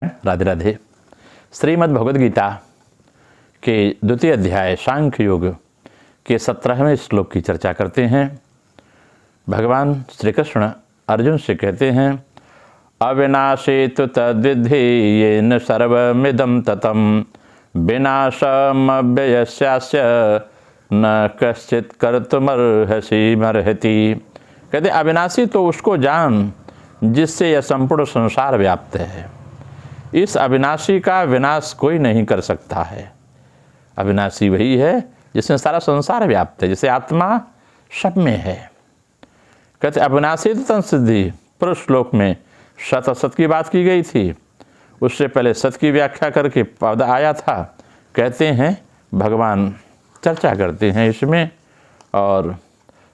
राधे राधे। श्रीमद् भगवद गीता के द्वितीय अध्याय सांख्य योग के 17वें श्लोक की चर्चा करते हैं। भगवान श्री कृष्ण अर्जुन से कहते हैं, अविनाशी तु तद्विद्धि येन सर्वमिदं ततं विनाशमव्ययस्यास्य न कश्चित् कर्तुमर्हसि मर्हति। कहते अविनाशी तो उसको जान जिससे यह संपूर्ण संसार व्याप्त है। इस अविनाशी का विनाश कोई नहीं कर सकता है। अविनाशी वही है जिसमें सारा संसार व्याप्त है, जैसे आत्मा सब में है। कहते अविनाशी तो संसिद्धि। पूर्व श्लोक में सत असत की बात की गई थी, उससे पहले सत की व्याख्या करके पद आया था। कहते हैं भगवान चर्चा करते हैं इसमें, और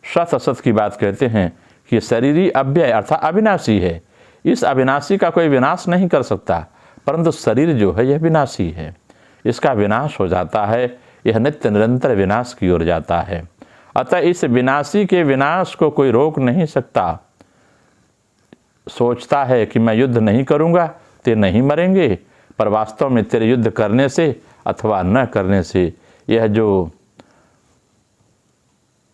सत असत की बात कहते हैं कि शरीरी अव्यय अर्थात अविनाशी है। इस अविनाशी का कोई विनाश नहीं कर सकता, परंतु शरीर जो है यह विनाशी है, इसका विनाश हो जाता है, यह नित्य निरंतर विनाश की ओर जाता है। अतः इस विनाशी के विनाश को कोई रोक नहीं सकता। सोचता है कि मैं युद्ध नहीं करूंगा तो नहीं मरेंगे, पर वास्तव में तेरे युद्ध करने से अथवा न करने से यह जो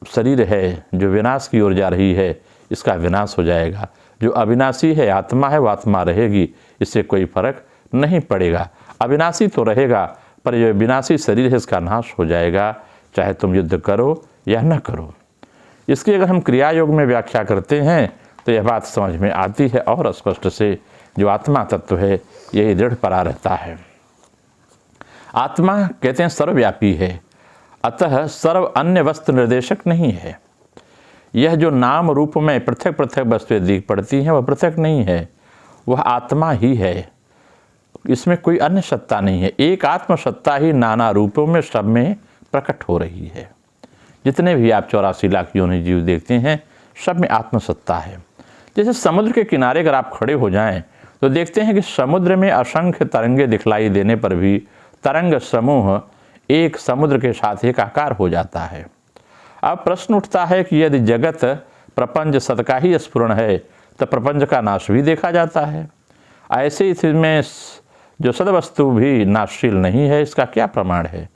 शरीर है जो विनाश की ओर जा रही है, इसका विनाश हो जाएगा। जो अविनाशी है आत्मा है, वो आत्मा रहेगी, इससे कोई फर्क नहीं पड़ेगा। अविनाशी तो रहेगा, पर यह विनाशी शरीर है इसका नाश हो जाएगा, चाहे तुम युद्ध करो या न करो। इसकी अगर हम क्रिया योग में व्याख्या करते हैं तो यह बात समझ में आती है और स्पष्ट से। जो आत्मा तत्व है यही दृढ़ परा रहता है। आत्मा कहते हैं सर्वव्यापी है, अतः सर्व अन्य वस्तु निर्देशक नहीं है। यह जो नाम रूप में पृथक पृथक वस्तुएं दिख पड़ती हैं वह पृथक नहीं है, वह आत्मा ही है। इसमें कोई अन्य सत्ता नहीं है। एक आत्म सत्ता ही नाना रूपों में सब में प्रकट हो रही है। जितने भी आप 84 लाख योनि जीव देखते हैं, सब में आत्मसत्ता है। जैसे समुद्र के किनारे अगर आप खड़े हो जाएं तो देखते हैं कि समुद्र में असंख्य तरंगे दिखलाई देने पर भी तरंग समूह एक समुद्र के साथ एकाकार हो जाता है। अब प्रश्न उठता है कि यदि जगत प्रपंच सत का ही स्फुरण है तो प्रपंच का नाश भी देखा जाता है। ऐसे इसमें जो सदवस्तु भी नाशशील नहीं है, इसका क्या प्रमाण है?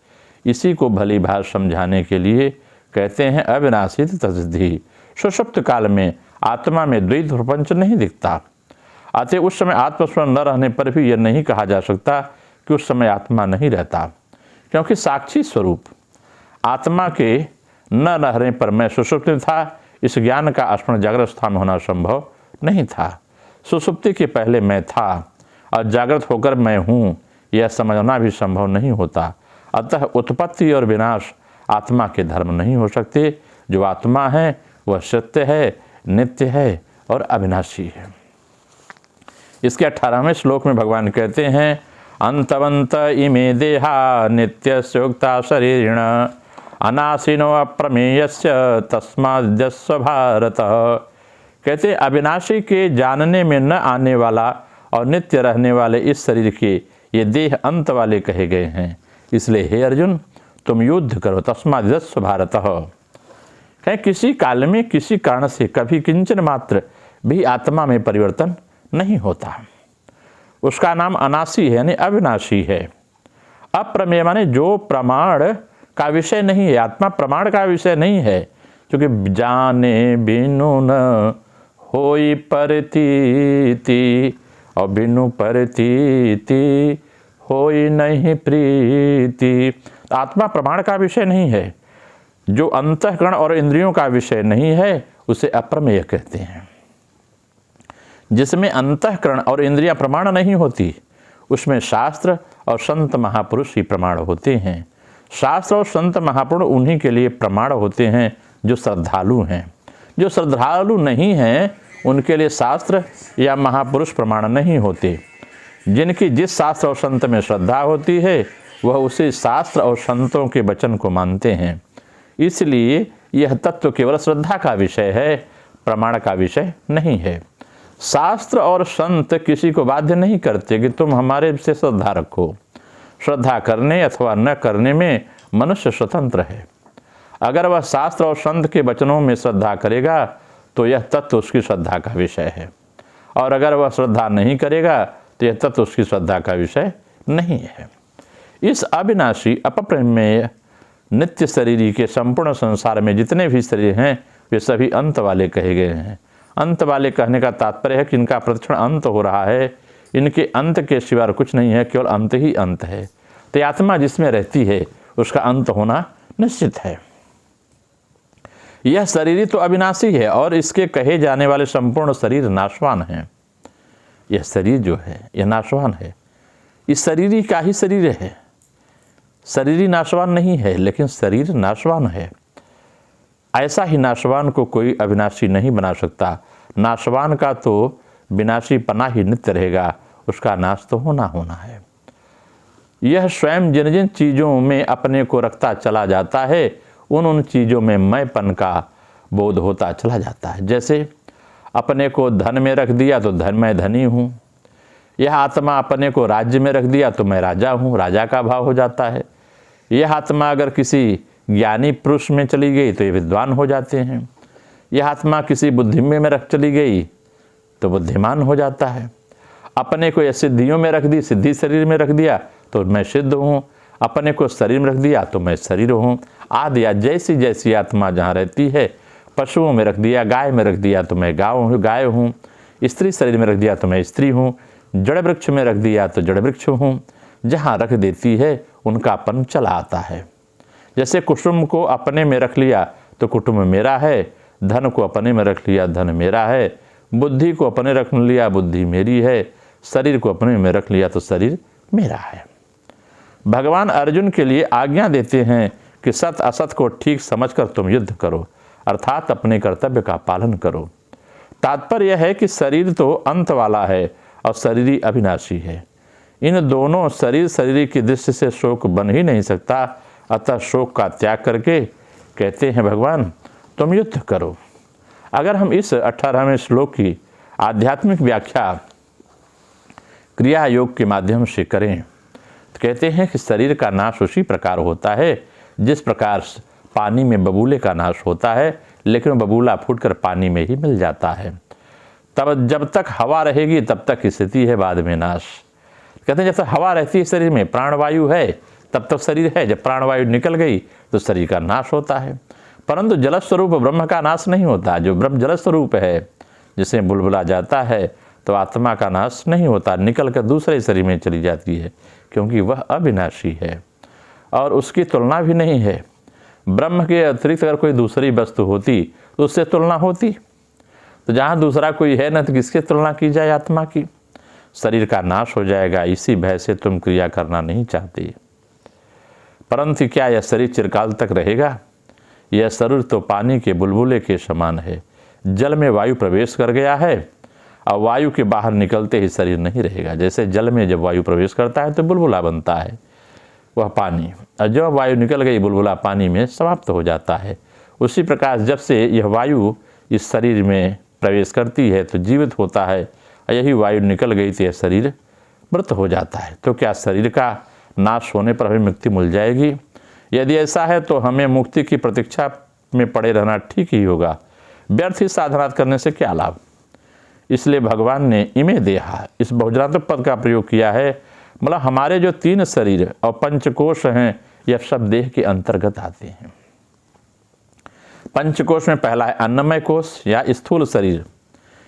इसी को भली भात समझाने के लिए कहते हैं अविनाशी तद्विद्धि। सुषुप्त काल में आत्मा में द्वैत प्रपंच नहीं दिखता, अतः उस समय आत्मस्मरण न रहने पर भी यह नहीं कहा जा सकता कि उस समय आत्मा नहीं रहता, क्योंकि साक्षी स्वरूप आत्मा के न रहने पर मैं सुषुप्त में था, इस ज्ञान का स्मरण जागृत अवस्था में होना संभव नहीं था। सुषुप्ति के पहले मैं था और जागृत होकर मैं हूँ, यह समझना भी संभव नहीं होता। अतः उत्पत्ति और विनाश आत्मा के धर्म नहीं हो सकते। जो आत्मा है वह सत्य है, नित्य है और अविनाशी है। इसके 18वें श्लोक में भगवान कहते हैं, अंतवंत इमे देहा नित्यस्योक्ता शरीरिण अनाशिनो अप्रमेयस्य तस्माद्यस्व भारत। कहते अविनाशी के जानने में न आने वाला और नित्य रहने वाले इस शरीर के ये देह अंत वाले कहे गए हैं। इसलिए हे अर्जुन, तुम युद्ध करो, तस्माद्यस्व भारत। कहीं किसी काल में किसी कारण से कभी किंचन मात्र भी आत्मा में परिवर्तन नहीं होता। उसका नाम अनाशी है, यानी अविनाशी है। अप्रमेय माने जो प्रमाण का विषय नहीं है। आत्मा प्रमाण का विषय नहीं है, क्योंकि जाने बिनु न होई परतीति और बिनु परतीति होई नहीं प्रीति। आत्मा प्रमाण का विषय नहीं है। जो अंतःकरण और इंद्रियों का विषय नहीं है उसे अप्रमेय कहते हैं। जिसमें अंतःकरण और इंद्रियां प्रमाण नहीं होती, उसमें शास्त्र और संत महापुरुष ही प्रमाण होते हैं। शास्त्र और संत महापुरुष उन्हीं के लिए प्रमाण होते हैं जो श्रद्धालु हैं। जो श्रद्धालु नहीं हैं उनके लिए शास्त्र या महापुरुष प्रमाण नहीं होते। जिनकी जिस शास्त्र और संत में श्रद्धा होती है वह उसी शास्त्र और संतों के वचन को मानते हैं। इसलिए यह तत्व केवल श्रद्धा का विषय है, प्रमाण का विषय नहीं है। शास्त्र और संत किसी को बाध्य नहीं करते कि तुम हमारे से श्रद्धा रखो। श्रद्धा करने अथवा न करने में मनुष्य स्वतंत्र है। अगर वह शास्त्र और संत के वचनों में श्रद्धा करेगा तो यह तत्व उसकी श्रद्धा का विषय है, और अगर वह श्रद्धा नहीं करेगा तो यह तत्व उसकी श्रद्धा का विषय नहीं है। इस अविनाशी अपप्रमेय नित्य शरीरी के संपूर्ण संसार में जितने भी शरीर हैं वे सभी अंत वाले कहे गए हैं। अंत वाले कहने का तात्पर्य है कि इनका प्रतिक्षण अंत हो रहा है, इनके अंत के सिवा कुछ नहीं है, केवल अंत ही अंत है। तो आत्मा जिसमें रहती है उसका अंत होना निश्चित है। यह शरीर तो अविनाशी है और इसके कहे जाने वाले संपूर्ण शरीर नाशवान हैं। यह शरीर जो है यह नाशवान है, इस शरीर का ही शरीर है। शरीर नाशवान नहीं है लेकिन शरीर नाशवान है। ऐसा ही नाशवान को कोई अविनाशी नहीं बना सकता। नाशवान का तो विनाशी पना ही नित्य रहेगा, उसका नाश तो होना होना है। यह स्वयं जिन जिन चीज़ों में अपने को रखता चला जाता है उन चीज़ों में मैंपन का बोध होता चला जाता है। जैसे अपने को धन में रख दिया तो मैं धनी हूँ, यह आत्मा अपने को राज्य में रख दिया तो मैं राजा हूँ, राजा का भाव हो जाता है। यह आत्मा अगर किसी ज्ञानी पुरुष में चली गई तो ये विद्वान हो जाते हैं। यह आत्मा किसी बुद्धिमय में रख चली गई तो बुद्धिमान हो जाता है। अपने को यह सिद्धियों में रख दी, सिद्धि शरीर में रख दिया तो मैं सिद्ध हूँ, अपने को शरीर में रख दिया तो मैं शरीर हूँ आदि। जैसी जैसी आत्मा जहाँ रहती है, पशुओं में रख दिया, गाय में रख दिया तो मैं गाय हूँ, स्त्री शरीर में रख दिया तो मैं स्त्री हूँ, जड़ वृक्ष में रख दिया तो जड़ वृक्ष हूँ। जहाँ रख देती है उनकापन चला आता है। जैसे कुटुंब को अपने में रख लिया तो कुटुंब मेरा है, धन को अपने में रख लिया धन मेरा है, बुद्धि को अपने रख लिया बुद्धि मेरी है, शरीर को अपने में रख लिया तो शरीर मेरा है। भगवान अर्जुन के लिए आज्ञा देते हैं कि सत असत को ठीक समझकर तुम युद्ध करो, अर्थात अपने कर्तव्य का पालन करो। तात्पर्य यह है कि शरीर तो अंत वाला है और शरीर अविनाशी है। इन दोनों शरीर की दृष्टि से शोक बन ही नहीं सकता, अतः शोक का त्याग करके कहते हैं भगवान तुम युद्ध करो। अगर हम इस 18वें श्लोक की आध्यात्मिक व्याख्या क्रिया योग के माध्यम से करें तो कहते हैं कि शरीर का नाश उसी प्रकार होता है जिस प्रकार पानी में बबूले का नाश होता है, लेकिन बबूला फूटकर पानी में ही मिल जाता है। तब जब तक हवा रहेगी तब तक स्थिति है, बाद में नाश। कहते हैं जब तक हवा रहती है शरीर में, प्राणवायु है तब तक शरीर है, जब प्राणवायु निकल गई तो शरीर का नाश होता है। परंतु जलस्वरूप ब्रह्म का नाश नहीं होता। जो ब्रह्म जलस्वरूप है, जिसे बुलबुला जाता है तो आत्मा का नाश नहीं होता, निकल कर दूसरे शरीर में चली जाती है, क्योंकि वह अविनाशी है और उसकी तुलना भी नहीं है। ब्रह्म के अतिरिक्त अगर कोई दूसरी वस्तु होती तो उससे तुलना होती, तो जहाँ दूसरा कोई है न तो किसकी तुलना की जाए आत्मा की। शरीर का नाश हो जाएगा, इसी भय से तुम क्रिया करना नहीं चाहते। परंतु क्या यह शरीर चिरकाल तक रहेगा? यह शरीर तो पानी के बुलबुले के समान है। जल में वायु प्रवेश कर गया है और वायु के बाहर निकलते ही शरीर नहीं रहेगा। जैसे जल में जब वायु प्रवेश करता है तो बुलबुला बनता है वह पानी, और जब वायु निकल गई बुलबुला पानी में समाप्त हो जाता है। उसी प्रकार जब से यह वायु इस शरीर में प्रवेश करती है तो जीवित होता है, और यही वायु निकल गई तो यह शरीर मृत हो जाता है। तो क्या शरीर का नाश होने पर हमें मुक्ति मिल जाएगी? यदि ऐसा है तो हमें मुक्ति की प्रतीक्षा में पड़े रहना ठीक ही होगा। व्यर्थ ही साधना करने से क्या लाभ? इसलिए भगवान ने इमे देहा इस बहुजनात्मक पद का प्रयोग किया है। मतलब हमारे जो 3 शरीर और पंचकोश हैं यह सब देह के अंतर्गत आते हैं। पंचकोश में पहला है अन्नमय कोश या स्थूल शरीर।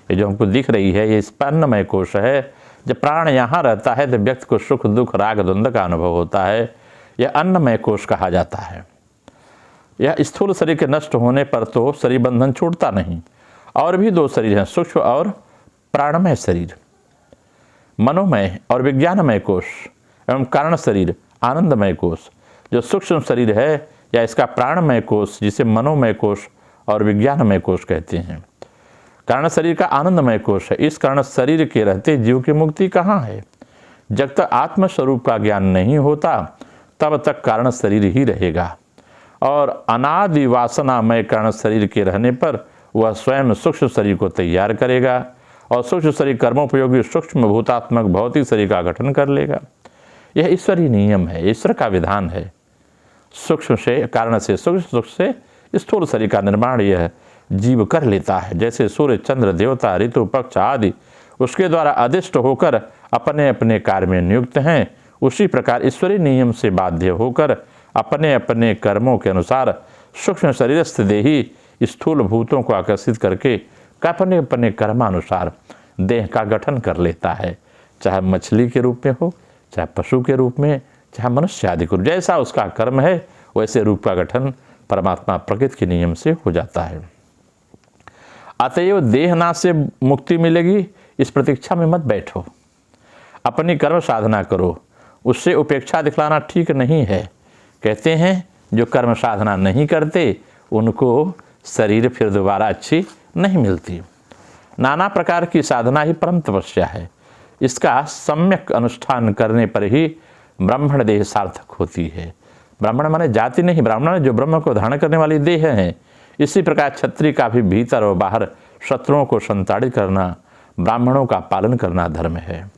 ये जो हमको दिख रही है ये अन्नमय कोश है। जब प्राण यहाँ रहता है तो व्यक्ति को सुख दुख राग द्वंद्व का अनुभव होता है, यह अन्नमय कोश कहा जाता है। यह स्थूल शरीर के नष्ट होने पर तो शरीर बंधन छूटता नहीं। और भी 2 शरीर हैं, सूक्ष्म और प्राणमय शरीर, मनोमय और विज्ञानमय कोश एवं कारण शरीर आनंदमय कोश। जो सूक्ष्म शरीर है या इसका प्राणमय कोश जिसे मनोमय कोश और विज्ञानमय कोश कहते हैं। कारण शरीर का आनंदमय कोश है। इस कारण शरीर के रहते जीव की मुक्ति कहाँ है? जब तक आत्मस्वरूप का ज्ञान नहीं होता तब तक कारण शरीर ही रहेगा, और अनादि वासनामय कारण शरीर के रहने पर वह स्वयं सूक्ष्म शरीर को तैयार करेगा और सूक्ष्म शरीर कर्मोपयोगी सूक्ष्म भूतात्मक भौतिक शरीर का गठन कर लेगा। यह ईश्वरीय नियम है, ईश्वर का विधान है। सूक्ष्म से कारण से सूक्ष्म से स्थूल शरीर का निर्माण यह जीव कर लेता है। जैसे सूर्य चंद्र देवता ऋतु पक्ष आदि उसके द्वारा अदिष्ट होकर अपने अपने कार्य में नियुक्त हैं, उसी प्रकार ईश्वरीय नियम से बाध्य होकर अपने अपने कर्मों के अनुसार सूक्ष्म शरीरस्थ देही स्थूल भूतों को आकर्षित करके अपने अपने कर्मानुसार देह का गठन कर लेता है, चाहे मछली के रूप में हो, चाहे पशु के रूप में, चाहे मनुष्य आदि को। जैसा उसका कर्म है वैसे रूप का गठन परमात्मा प्रकृति के नियम से हो जाता है। अतएव देहनाश से मुक्ति मिलेगी इस प्रतीक्षा में मत बैठो, अपनी कर्म साधना करो। उससे उपेक्षा दिखलाना ठीक नहीं है। कहते हैं जो कर्म साधना नहीं करते उनको शरीर फिर दोबारा अच्छी नहीं मिलती। नाना प्रकार की साधना ही परम तपस्या है। इसका सम्यक अनुष्ठान करने पर ही ब्राह्मण देह सार्थक होती है। ब्राह्मण माने जाति नहीं, ब्राह्मण जो ब्रह्म को धारण करने वाली देह है। इसी प्रकार क्षत्रिय का भी भीतर और बाहर शत्रुओं को संताड़ित करना, ब्राह्मणों का पालन करना धर्म है।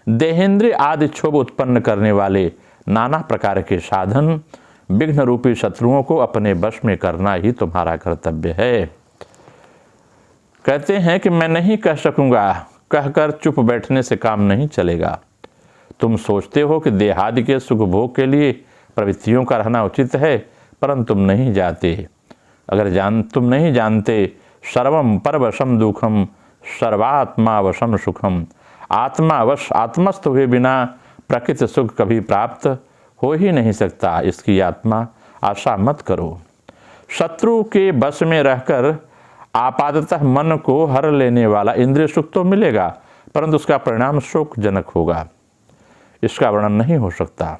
देहेंद्रिय आदि क्षोभ उत्पन्न करने वाले नाना प्रकार के साधन विघ्न रूपी शत्रुओं को अपने वश में करना ही तुम्हारा कर्तव्य है। कहते हैं कि मैं नहीं कह सकूंगा, कहकर चुप बैठने से काम नहीं चलेगा। तुम सोचते हो कि देहादि के सुख भोग के लिए प्रवृत्तियों का रहना उचित है, परंतु तुम नहीं जाते। तुम नहीं जानते सर्वम परवशम दुखम सर्वात्मावशम सुखम। आत्मावश आत्मस्थ हुए बिना प्रकृति सुख कभी प्राप्त हो ही नहीं सकता, इसकी आत्मा आशा मत करो। शत्रु के बस में रहकर आपाततः मन को हर लेने वाला इंद्रिय सुख तो मिलेगा, परंतु उसका परिणाम शोकजनक होगा। इसका वर्णन नहीं हो सकता।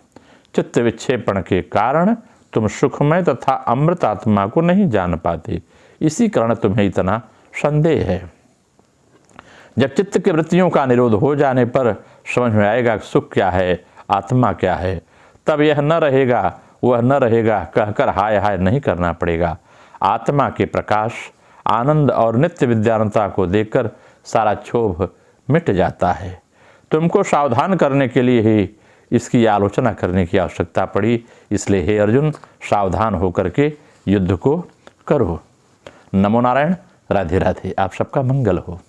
चित्त विक्षेपण के कारण तुम सुखमय तथा अमृत आत्मा को नहीं जान पाते, इसी कारण तुम्हें इतना संदेह है। जब चित्त की वृत्तियों का निरोध हो जाने पर समझ में आएगा कि सुख क्या है, आत्मा क्या है, तब यह न रहेगा वह न रहेगा कहकर हाय हाय नहीं करना पड़ेगा। आत्मा के प्रकाश, आनंद और नित्य विद्यानता को देखकर सारा क्षोभ मिट जाता है। तुमको सावधान करने के लिए ही इसकी आलोचना करने की आवश्यकता पड़ी। इसलिए हे अर्जुन, सावधान होकर के युद्ध को करो। नमो नारायण। राधे राधे। आप सबका मंगल हो।